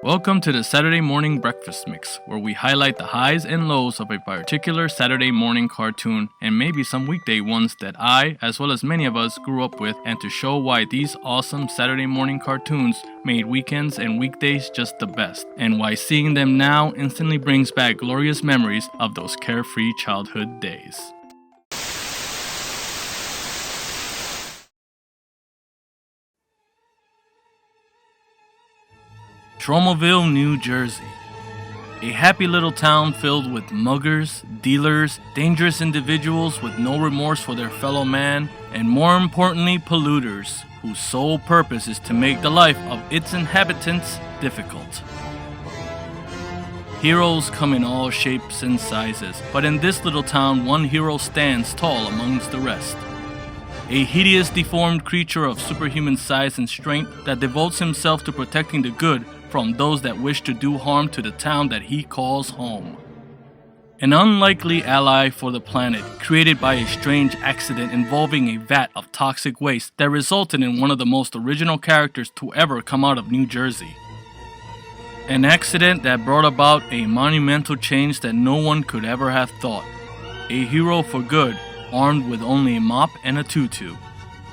Welcome to the Saturday Morning Breakfast Mix, where we highlight the highs and lows of a particular Saturday morning cartoon and maybe some weekday ones that I, as well as many of us, grew up with, and to show why these awesome Saturday morning cartoons made weekends and weekdays just the best, and why seeing them now instantly brings back glorious memories of those carefree childhood days. Tromaville, New Jersey. A happy little town filled with muggers, dealers, dangerous individuals with no remorse for their fellow man, and more importantly, polluters, whose sole purpose is to make the life of its inhabitants difficult. Heroes come in all shapes and sizes, but in this little town, one hero stands tall amongst the rest. A hideous, deformed creature of superhuman size and strength that devotes himself to protecting the good from those that wish to do harm to the town that he calls home. An unlikely ally for the planet, created by a strange accident involving a vat of toxic waste that resulted in one of the most original characters to ever come out of New Jersey. An accident that brought about a monumental change that no one could ever have thought. A hero for good, armed with only a mop and a tutu.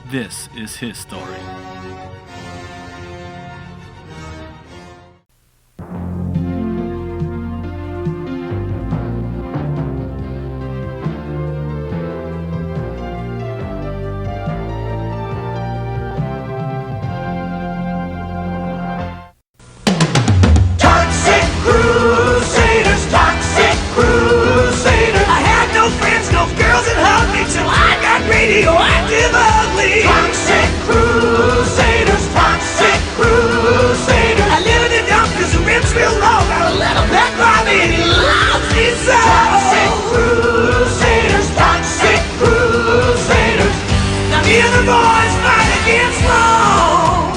This is his story. Toxic Crusaders, Toxic Crusaders. I had no friends, no girls that hugged me till I got radioactive ugly. Toxic Crusaders, Toxic Crusaders. I live in the dump cause the ribs real low. Got a little back by me and he loves me so. Toxic Crusaders, Toxic Crusaders. Now me and the boys fight against wrong.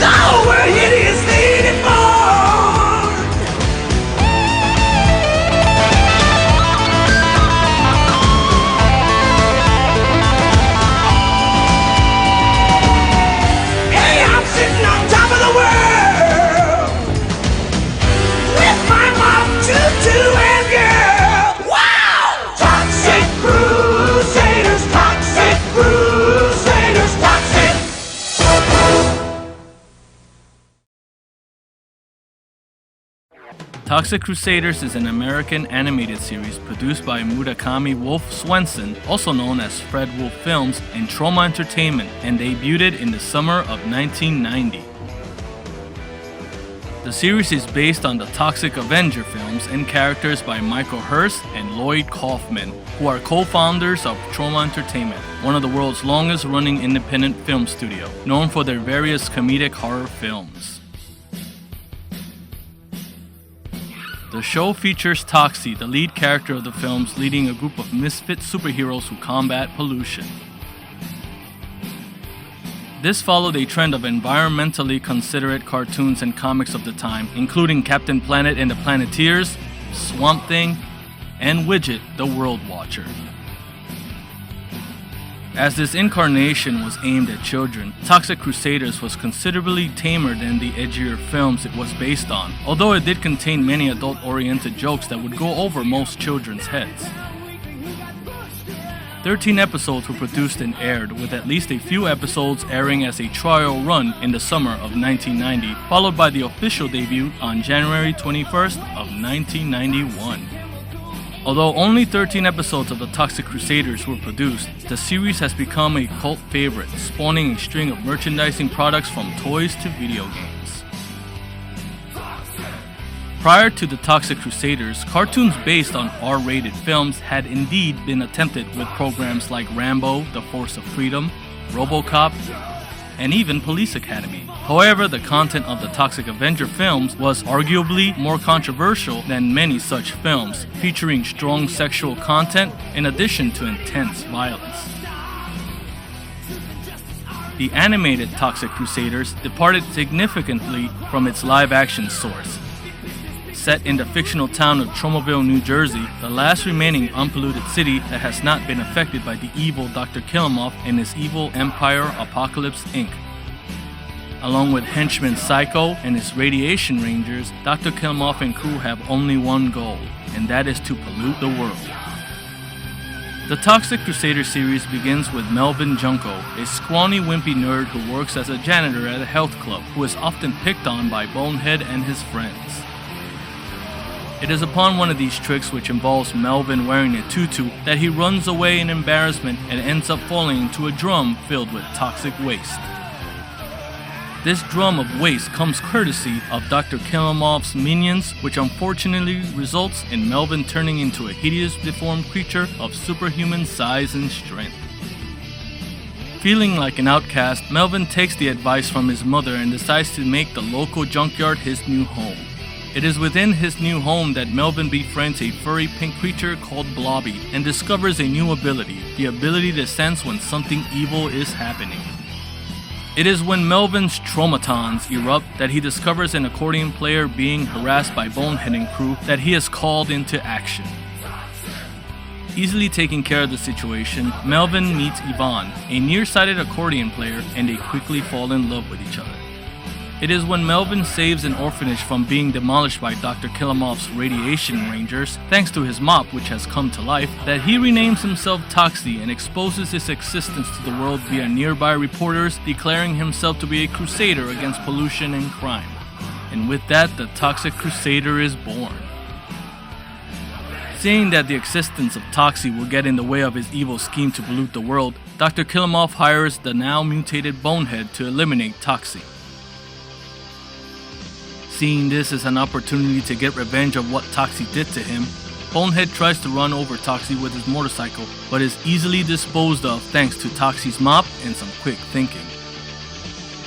Oh, we're hideously deformed. Hey, I'm sitting on top of the world with my mom, tutu, and girl. Wow! Toxic Crusaders, Toxic Crusaders, Toxic. Toxic Crusaders is an American animated series produced by Murakami Wolf Swenson, also known as Fred Wolf Films, and Troma Entertainment, and debuted in the summer of 1990. The series is based on the TOXIC AVENGER films and characters by Michael Hurst and Lloyd Kaufman, who are co-founders of Troma Entertainment, one of the world's longest-running independent film studio, known for their various comedic horror films. The show features Toxie, the lead character of the films, leading a group of misfit superheroes who combat pollution. This followed a trend of environmentally considerate cartoons and comics of the time, including Captain Planet and the Planeteers, Swamp Thing, and Widget, the World Watcher. As this incarnation was aimed at children, Toxic Crusaders was considerably tamer than the edgier films it was based on, although it did contain many adult-oriented jokes that would go over most children's heads. 13 episodes were produced and aired, with at least a few episodes airing as a trial run in the summer of 1990, followed by the official debut on January 21st of 1991. Although only 13 episodes of the Toxic Crusaders were produced, the series has become a cult favorite, spawning a string of merchandising products from toys to video games. Prior to the Toxic Crusaders, cartoons based on R-rated films had indeed been attempted with programs like Rambo, The Force of Freedom, RoboCop, and even Police Academy. However, the content of the Toxic Avenger films was arguably more controversial than many such films, featuring strong sexual content in addition to intense violence. The animated Toxic Crusaders departed significantly from its live-action source. set in the fictional town of Tromaville, New Jersey, the last remaining unpolluted city that has not been affected by the evil Dr. Killemoff and his evil empire Apocalypse Inc. Along with henchman Psycho and his radiation rangers, Dr. Killemoff and crew have only one goal, and that is to pollute the world. The Toxic Crusader series begins with Melvin Junko, a scrawny, wimpy nerd who works as a janitor at a health club who is often picked on by Bonehead and his friends. It is upon one of these tricks, which involves Melvin wearing a tutu, that he runs away in embarrassment and ends up falling into a drum filled with toxic waste. This drum of waste comes courtesy of Dr. Killemoff's minions, which unfortunately results in Melvin turning into a hideous deformed creature of superhuman size and strength. Feeling like an outcast, Melvin takes the advice from his mother and decides to make the local junkyard his new home. It is within his new home that Melvin befriends a furry pink creature called Blobby and discovers a new ability, the ability to sense when something evil is happening. It is when Melvin's traumatons erupt that he discovers an accordion player being harassed by Bonehead and crew that he has called into action. Easily taking care of the situation, Melvin meets Yvonne, a nearsighted accordion player, and they quickly fall in love with each other. It is when Melvin saves an orphanage from being demolished by Dr. Killemoff's radiation rangers, thanks to his mop which has come to life, that he renames himself Toxie and exposes his existence to the world via nearby reporters, declaring himself to be a crusader against pollution and crime. And with that, the Toxic Crusader is born. Seeing that the existence of Toxie will get in the way of his evil scheme to pollute the world, Dr. Killemoff hires the now mutated Bonehead to eliminate Toxie. Seeing this as an opportunity to get revenge of what Toxie did to him, Bonehead tries to run over Toxie with his motorcycle, but is easily disposed of thanks to Toxie's mop and some quick thinking.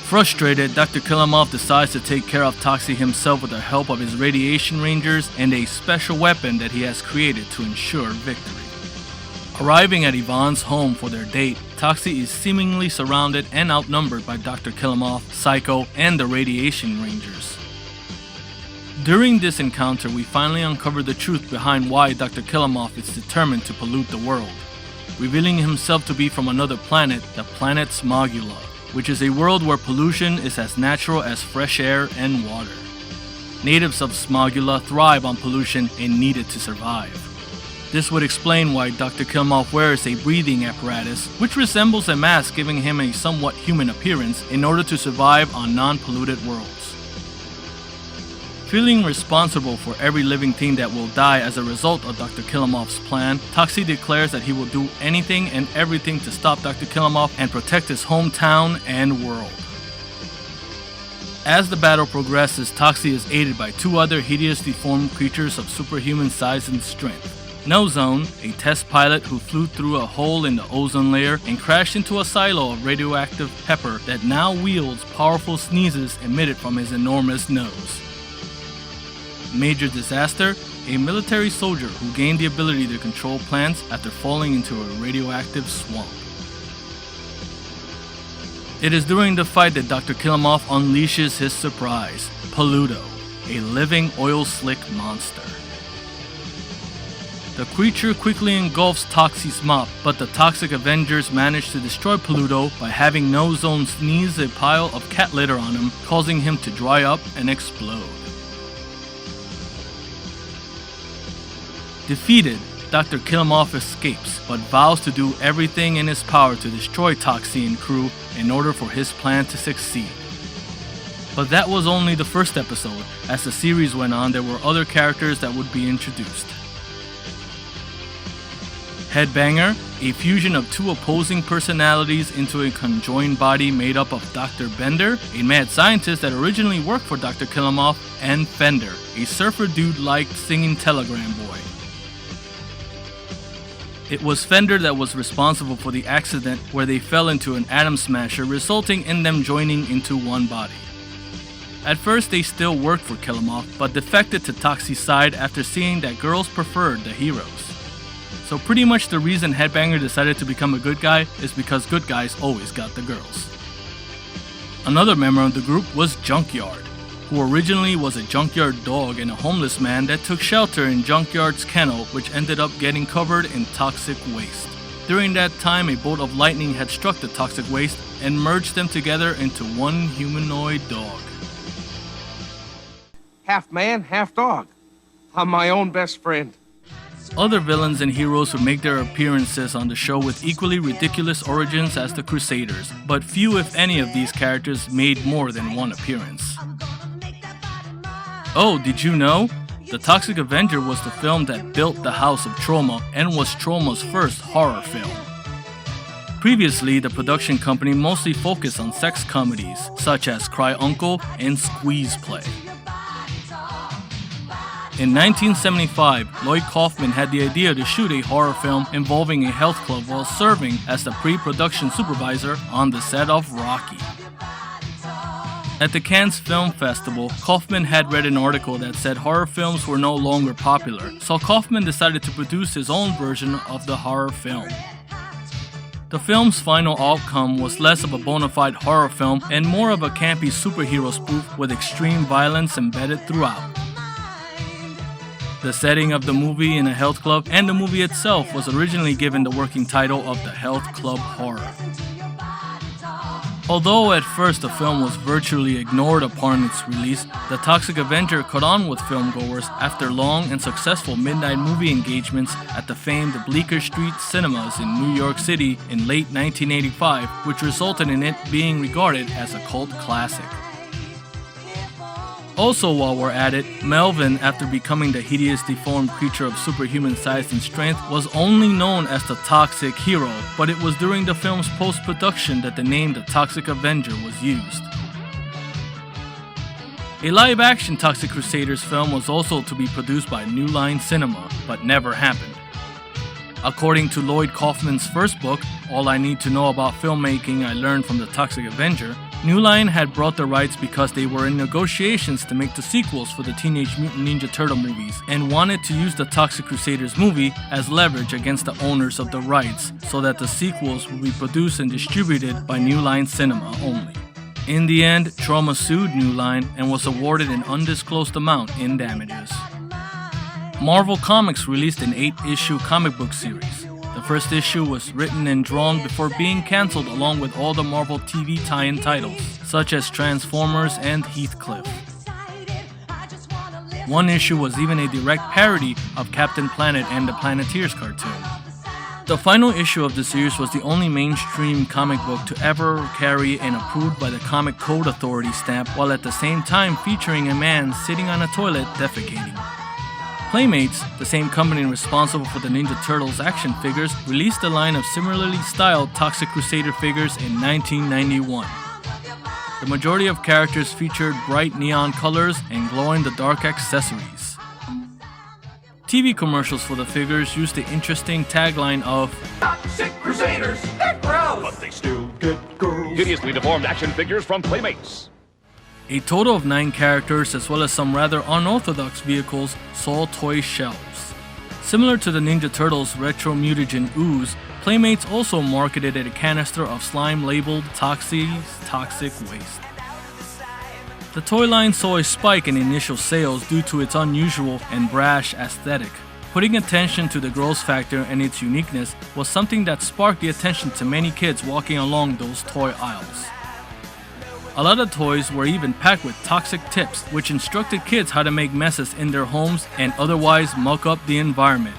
Frustrated, Dr. Killemoff decides to take care of Toxie himself with the help of his radiation rangers and a special weapon that he has created to ensure victory. Arriving at Yvonne's home for their date, Toxie is seemingly surrounded and outnumbered by Dr. Killemoff, Psycho, and the radiation rangers. During this encounter, we finally uncover the truth behind why Dr. Killemoff is determined to pollute the world, revealing himself to be from another planet, the planet Smogula, which is a world where pollution is as natural as fresh air and water. Natives of Smogula thrive on pollution and need it to survive. This would explain why Dr. Killemoff wears a breathing apparatus, which resembles a mask, giving him a somewhat human appearance in order to survive on non-polluted worlds. Feeling responsible for every living thing that will die as a result of Dr. Killemoff's plan, Toxie declares that he will do anything and everything to stop Dr. Killemoff and protect his hometown and world. As the battle progresses, Toxie is aided by two other hideous deformed creatures of superhuman size and strength. No-Zone, a test pilot who flew through a hole in the ozone layer and crashed into a silo of radioactive pepper that now wields powerful sneezes emitted from his enormous nose. Major Disaster, a military soldier who gained the ability to control plants after falling into a radioactive swamp. It is during the fight that Dr. Killemoff unleashes his surprise, Polluto, a living oil slick monster. The creature quickly engulfs Toxie's mop, but the Toxic Avengers manage to destroy Polluto by having No-Zone sneeze a pile of cat litter on him, causing him to dry up and explode. Defeated, Dr. Killemoff escapes, but vows to do everything in his power to destroy Toxie and crew in order for his plan to succeed. But that was only the first episode. As the series went on, there were other characters that would be introduced. Headbanger, a fusion of two opposing personalities into a conjoined body made up of Dr. Bender, a mad scientist that originally worked for Dr. Killemoff, and Fender, a surfer dude-like singing telegram boy. It was Fender that was responsible for the accident where they fell into an atom smasher, resulting in them joining into one body. At first they still worked for Killemoff, but defected to Toxie's side after seeing that girls preferred the heroes. So pretty much the reason Headbanger decided to become a good guy is because good guys always got the girls. Another member of the group was Junkyard, who originally was a junkyard dog and a homeless man that took shelter in Junkyard's kennel, which ended up getting covered in toxic waste. During that time, a bolt of lightning had struck the toxic waste and merged them together into one humanoid dog. Half man, half dog. I'm my own best friend. Other villains and heroes would make their appearances on the show with equally ridiculous origins as the Crusaders, but few if any of these characters made more than one appearance. Oh, did you know? The Toxic Avenger was the film that built the House of Trauma and was Trauma's first horror film. Previously, the production company mostly focused on sex comedies, such as Cry Uncle and Squeeze Play. In 1975, Lloyd Kaufman had the idea to shoot a horror film involving a health club while serving as the pre-production supervisor on the set of Rocky. At the Cannes Film Festival, Kaufman had read an article that said horror films were no longer popular, so Kaufman decided to produce his own version of the horror film. The film's final outcome was less of a bona fide horror film and more of a campy superhero spoof with extreme violence embedded throughout. The setting of the movie in a health club and the movie itself was originally given the working title of The Health Club Horror. Although at first the film was virtually ignored upon its release, The Toxic Avenger caught on with filmgoers after long and successful midnight movie engagements at the famed Bleecker Street Cinemas in New York City in late 1985, which resulted in it being regarded as a cult classic. Also, while we're at it, Melvin, after becoming the hideous deformed creature of superhuman size and strength, was only known as the Toxic Hero, but it was during the film's post-production that the name The Toxic Avenger was used. A live-action Toxic Crusaders film was also to be produced by New Line Cinema, but never happened. According to Lloyd Kaufman's first book, All I Need to Know About Filmmaking I Learned from The Toxic Avenger, New Line had brought the rights because they were in negotiations to make the sequels for the Teenage Mutant Ninja Turtle movies and wanted to use the Toxic Crusaders movie as leverage against the owners of the rights so that the sequels would be produced and distributed by New Line Cinema only. In the end, Trauma sued New Line and was awarded an undisclosed amount in damages. Marvel Comics released an 8-issue comic book series. The first issue was written and drawn before being cancelled along with all the Marvel TV tie-in titles, such as Transformers and Heathcliff. One issue was even a direct parody of Captain Planet and the Planeteers cartoon. The final issue of the series was the only mainstream comic book to ever carry an approved by the Comic Code Authority stamp while at the same time featuring a man sitting on a toilet defecating. Playmates, the same company responsible for the Ninja Turtles action figures, released a line of similarly styled Toxic Crusader figures in 1991. The majority of characters featured bright neon colors and glow-in-the-dark accessories. TV commercials for the figures used the interesting tagline of Toxic Crusaders, they're gross, but they still get girls. Hideously deformed action figures from Playmates. A total of 9 characters, as well as some rather unorthodox vehicles, saw toy shelves. Similar to the Ninja Turtles' retro mutagen ooze, Playmates also marketed a canister of slime labeled Toxic's Toxic Waste. The toy line saw a spike in initial sales due to its unusual and brash aesthetic. Putting attention to the gross factor and its uniqueness was something that sparked the attention to many kids walking along those toy aisles. A lot of toys were even packed with toxic tips, which instructed kids how to make messes in their homes and otherwise muck up the environment.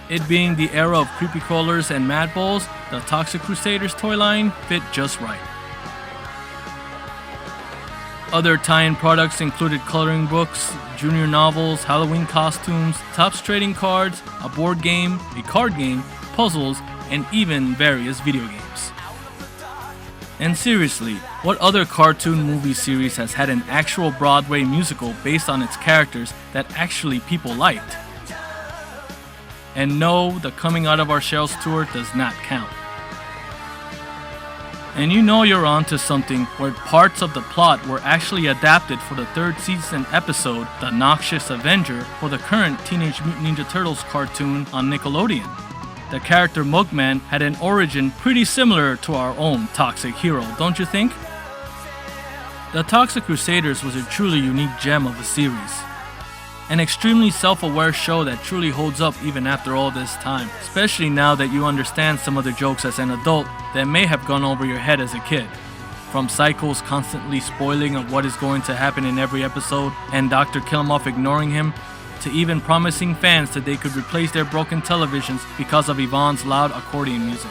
It being the era of creepy crawlers and mad balls, the Toxic Crusaders toy line fit just right. Other tie-in products included coloring books, junior novels, Halloween costumes, Topps trading cards, a board game, a card game, puzzles, and even various video games. And seriously, what other cartoon movie series has had an actual Broadway musical based on its characters that actually people liked? And no, the Coming Out of Our Shells tour does not count. And you know you're onto something where parts of the plot were actually adapted for the 3rd season episode, The Noxious Avenger, for the current Teenage Mutant Ninja Turtles cartoon on Nickelodeon. The character Mugman had an origin pretty similar to our own Toxic Hero, don't you think? The TOXIC CRUSADERS was a truly unique gem of a series. An extremely self-aware show that truly holds up even after all this time, especially now that you understand some of the jokes as an adult that may have gone over your head as a kid. From Psycho's constantly spoiling of what is going to happen in every episode and Dr. Killemoff ignoring him, to even promising fans that they could replace their broken televisions because of Yvonne's loud accordion music.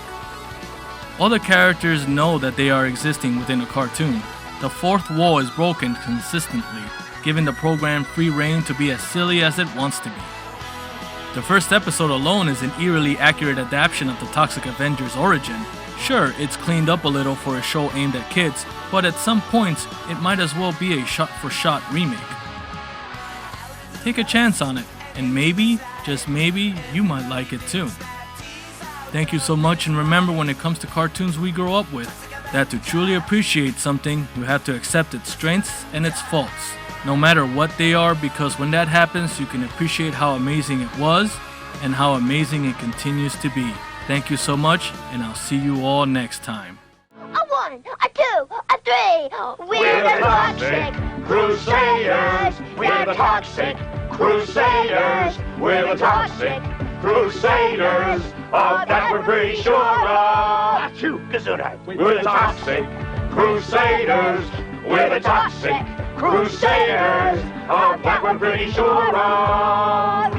All the characters know that they are existing within a cartoon. The fourth wall is broken consistently, giving the program free reign to be as silly as it wants to be. The first episode alone is an eerily accurate adaptation of the TOXIC Avengers' origin. Sure, it's cleaned up a little for a show aimed at kids, but at some points, it might as well be a shot-for-shot remake. Take a chance on it, and maybe, just maybe, you might like it too. Thank you so much, and remember, when it comes to cartoons we grow up with, that to truly appreciate something, you have to accept its strengths and its faults, no matter what they are, because when that happens, you can appreciate how amazing it was and how amazing it continues to be. Thank you so much, and I'll see you all next time. A 1, a 2, a 3. We're the TOXIC Crusaders. We're the TOXIC Crusaders. We're the TOXIC Crusaders. Of that we're pretty sure of. Achoo, gesundheit. We're the TOXIC Crusaders. We're the TOXIC Crusaders. Of that we're pretty sure of.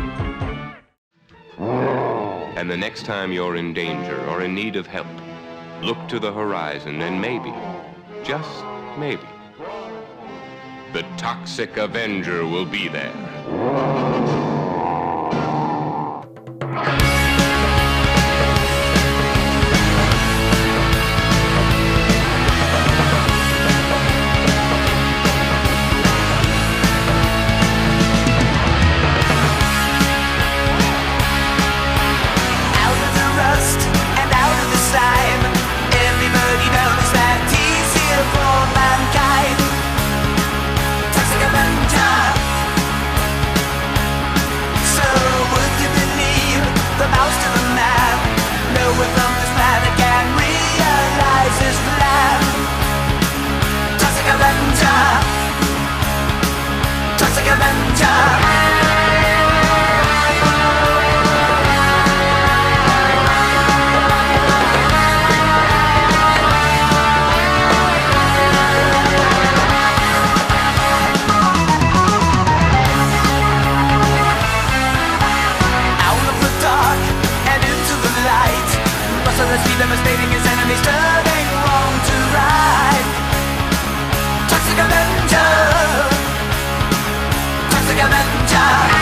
And the next time you're in danger or in need of help, look to the horizon and maybe, just maybe, the TOXIC Avenger will be there. TOXIC Avenger. Devastating his enemies, turning wrong to right. TOXIC Avenger, TOXIC Avenger.